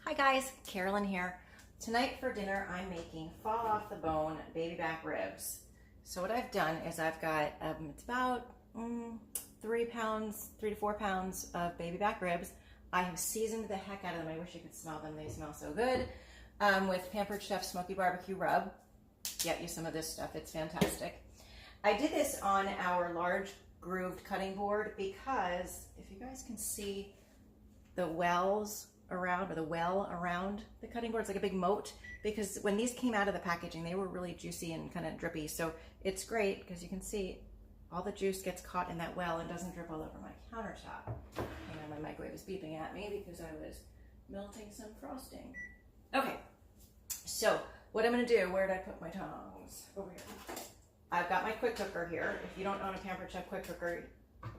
Hi guys, Carolyn here. Tonight for dinner I'm making fall off the bone baby back ribs. So what I've done is I've got it's about 3 to 4 pounds of baby back ribs. I have seasoned the heck out of them. I wish you could smell them. They smell so good. With Pampered Chef Smoky Barbecue Rub. Get you some of this stuff. It's fantastic. I did this on our large grooved cutting board because if you guys can see the wells around, or the well around the cutting board, it's like a big moat, because when these came out of the packaging they were really juicy and kind of drippy, so it's great because you can see all the juice gets caught in that well and doesn't drip all over my countertop. And my microwave is beeping at me because I was melting some frosting. Okay, so what I'm going to do, where did I put my tongs? Over here. I've got my quick cooker here. If you don't own a Pampered Chef quick cooker,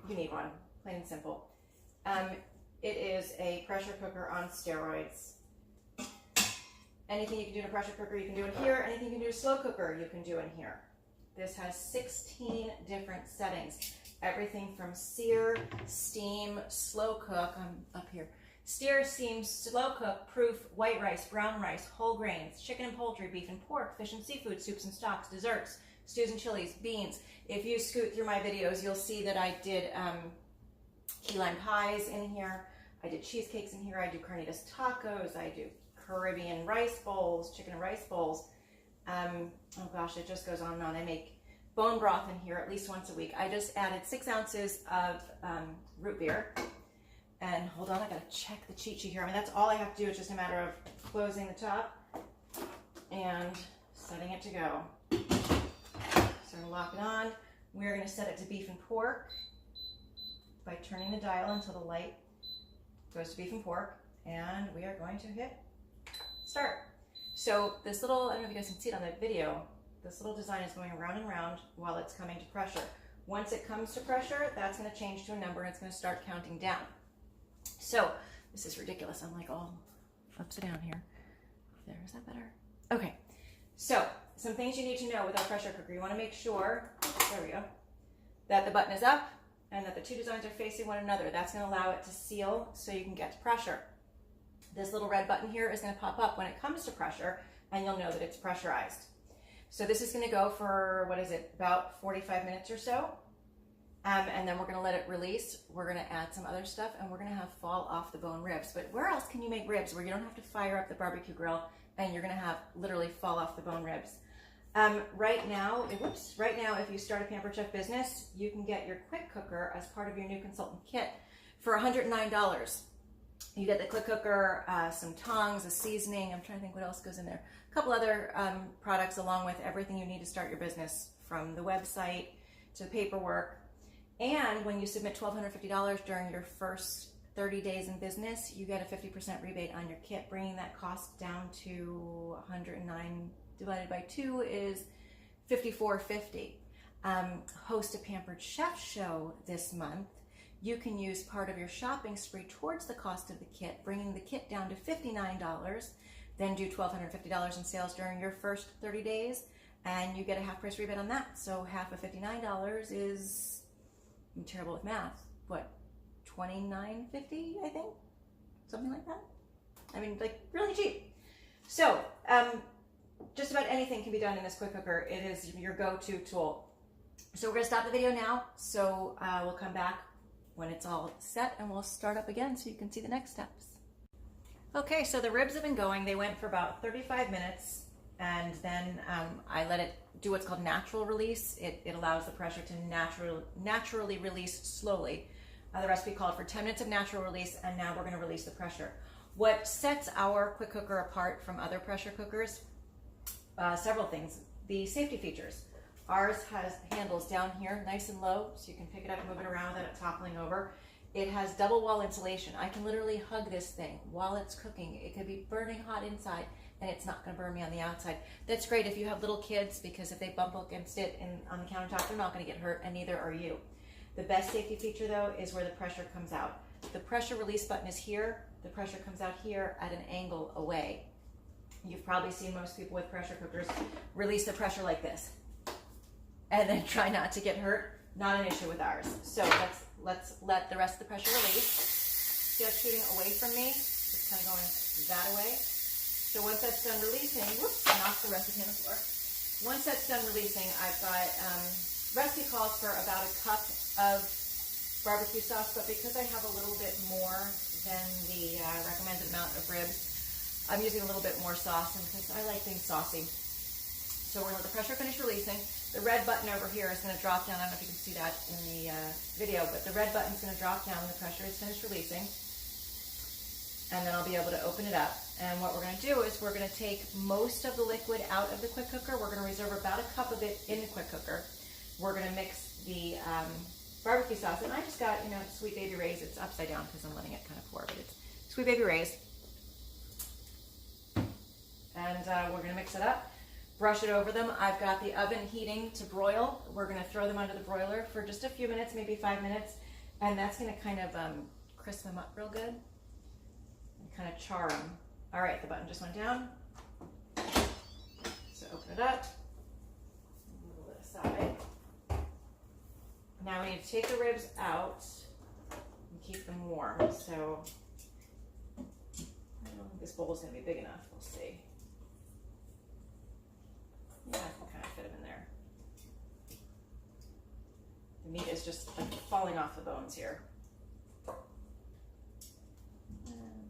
you need one, plain and simple. It is a pressure cooker on steroids. Anything you can do in a pressure cooker, you can do in here. Anything you can do in a slow cooker, you can do in here. This has 16 different settings. Everything from sear, steam, slow cook, I'm up here. Sear, steam, slow cook, proof, white rice, brown rice, whole grains, chicken and poultry, beef and pork, fish and seafood, soups and stocks, desserts, stews and chilies, beans. If you scoot through my videos, you'll see that I did key lime pies in here. I did cheesecakes in here. I do carnitas tacos. I do Caribbean rice bowls, chicken and rice bowls. Oh gosh, it just goes on and on. I make bone broth in here at least once a week. I just added 6 ounces of root beer. And hold on, I gotta check the cheat sheet here. I mean, that's all I have to do. It's just a matter of closing the top and setting it to go. So I'm gonna lock it on. We're gonna set it to beef and pork by turning the dial until the light goes to beef and pork, and we are going to hit start. So this little, I don't know if you guys can see it on the video, this little design is going around and around while it's coming to pressure. Once it comes to pressure, that's going to change to a number and it's going to start counting down. So this is ridiculous. I'm like all upside down here. There, is that better? Okay, so some things you need to know with our pressure cooker. You want to make sure, there we go, that the button is up and that the 2 designs are facing one another. That's going to allow it to seal so you can get to pressure. This little red button here is going to pop up when it comes to pressure, and you'll know that it's pressurized. So this is going to go for, what is it, about 45 minutes or so. And then we're going to let it release. We're going to add some other stuff, and we're going to have fall off the bone ribs. But where else can you make ribs where you don't have to fire up the barbecue grill and you're going to have literally fall off the bone ribs? Right now, if you start a Pampered Chef business, you can get your quick cooker as part of your new consultant kit for $109. You get the quick cooker, some tongs, a seasoning. I'm trying to think what else goes in there. A couple other products along with everything you need to start your business, from the website to the paperwork. And when you submit $1,250 during your first 30 days in business, you get a 50% rebate on your kit, bringing that cost down to $109 divided by 2 is $54.50. Host a Pampered Chef show this month. You can use part of your shopping spree towards the cost of the kit, bringing the kit down to $59, then do $1,250 in sales during your first 30 days, and you get a half price rebate on that. So half of $59 is, I'm terrible with math, what, $29.50, I think? Something like that? I mean, like, really cheap. So, just about anything can be done in this quick cooker. It is your go-to tool. So we're gonna stop the video now. So we'll come back when it's all set and we'll start up again so you can see the next steps. Okay, so the ribs have been going. They went for about 35 minutes, and then I let it do what's called natural release. It allows the pressure to naturally release slowly. The recipe called for 10 minutes of natural release, and now we're gonna release the pressure. What sets our quick cooker apart from other pressure cookers? Several things. The safety features. Ours has handles down here, nice and low, so you can pick it up and move it around without it toppling over. It has double wall insulation. I can literally hug this thing while it's cooking. It could be burning hot inside, and it's not going to burn me on the outside. That's great if you have little kids, because if they bump against it on the countertop, they're not going to get hurt, and neither are you. The best safety feature, though, is where the pressure comes out. The pressure release button is here. The pressure comes out here at an angle away. You've probably seen most people with pressure cookers release the pressure like this and then try not to get hurt. Not an issue with ours. So let's let the rest of the pressure release. See how it's shooting away from me? It's kind of going that way. So once that's done releasing, whoops, I knocked the recipe on the floor. Once that's done releasing, I've got, recipe calls for about a cup of barbecue sauce, but because I have a little bit more than the recommended amount of ribs, I'm using a little bit more sauce, and because I like things saucy. So we're going to let the pressure finish releasing. The red button over here is going to drop down. I don't know if you can see that in the video, but the red button is going to drop down when the pressure is finished releasing. And then I'll be able to open it up. And what we're going to do is we're going to take most of the liquid out of the quick cooker. We're going to reserve about a cup of it in the quick cooker. We're going to mix the barbecue sauce. And I just got, you know, Sweet Baby Ray's. It's upside down because I'm letting it kind of pour, but it's Sweet Baby Ray's. And we're going to mix it up. Brush it over them. I've got the oven heating to broil. We're going to throw them under the broiler for just a few minutes, maybe 5 minutes. And that's going to kind of crisp them up real good. Kind of char them. All right, the button just went down. So open it up, move it aside. Now we need to take the ribs out and keep them warm. So I don't think this bowl is going to be big enough. We'll see. Yeah, I can kind of fit them in there. The meat is just like falling off the bones here.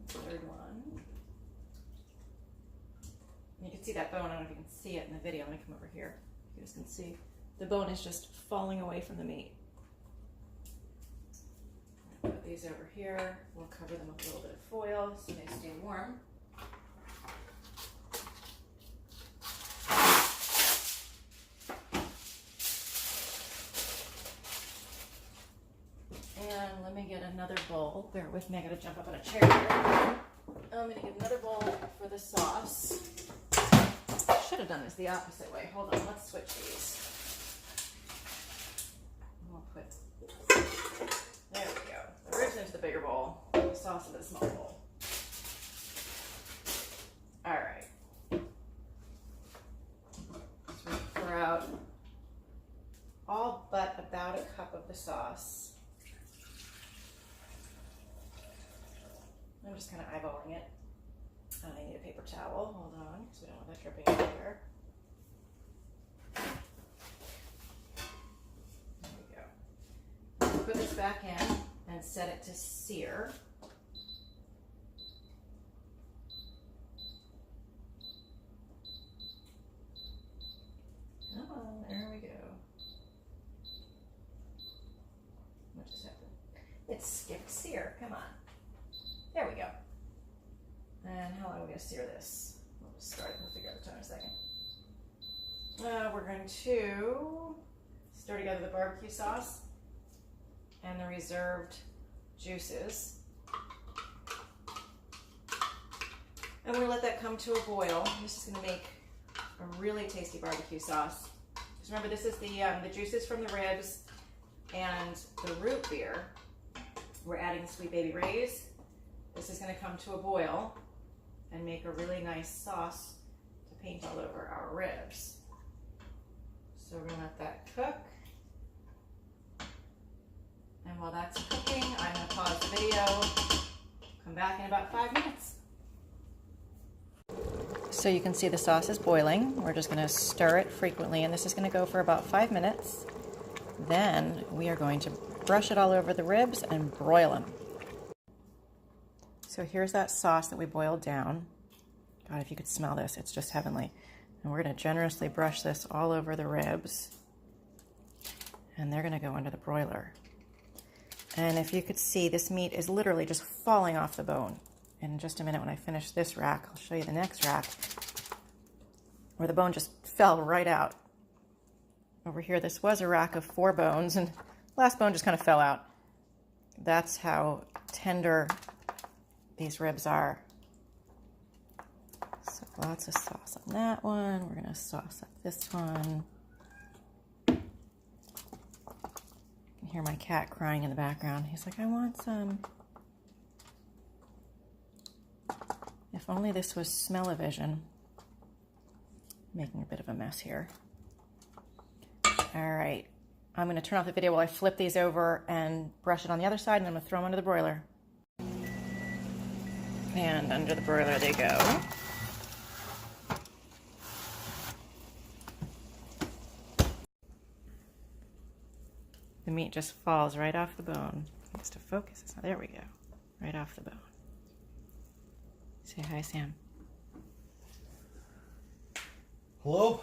Third one. You can see that bone. I don't know if you can see it in the video. Let me come over here. You guys can see the bone is just falling away from the meat. Put these over here. We'll cover them with a little bit of foil so they stay warm. And let me get another bowl. Bear with me, I gotta jump up on a chair here. I'm gonna get another bowl for the sauce. Should have done this the opposite way. Hold on, let's switch these. We'll put, there we go. The ribs into the bigger bowl, the sauce into the small bowl. All right. So we pour out all but about a cup of the sauce. I'm just kind of eyeballing it. I need a paper towel. Hold on, because we don't want that dripping everywhere. There we go. Put this back in and set it to sear. Oh, there we go. What just happened? It skipped sear. Come on. There we go. And how long are we going to sear this? We'll just start it and we'll figure out the time in a second. We're going to stir together the barbecue sauce and the reserved juices. And we're going to let that come to a boil. This is going to make a really tasty barbecue sauce. Just remember, this is the juices from the ribs and the root beer. We're adding Sweet Baby Ray's. This is going to come to a boil and make a really nice sauce to paint all over our ribs. So we're going to let that cook. And while that's cooking, I'm going to pause the video, come back in about 5 minutes. So you can see the sauce is boiling. We're just going to stir it frequently, and this is going to go for about 5 minutes. Then we are going to brush it all over the ribs and broil them. So here's that sauce that we boiled down. God, if you could smell this, it's just heavenly. And we're going to generously brush this all over the ribs. And they're going to go under the broiler. And if you could see, this meat is literally just falling off the bone. In just a minute, when I finish this rack, I'll show you the next rack, where the bone just fell right out. Over here, this was a rack of 4 bones, and the last bone just kind of fell out. That's how tender these ribs are. So lots of sauce on that one. We're going to sauce up this one. You can hear my cat crying in the background. He's like, I want some. If only this was smell-o-vision. Making a bit of a mess here. All right. I'm going to turn off the video while I flip these over and brush it on the other side, and then I'm going to throw them under the broiler. And under the broiler they go. The meat just falls right off the bone. Needs to focus. There we go. Right off the bone. Say hi, Sam. Hello?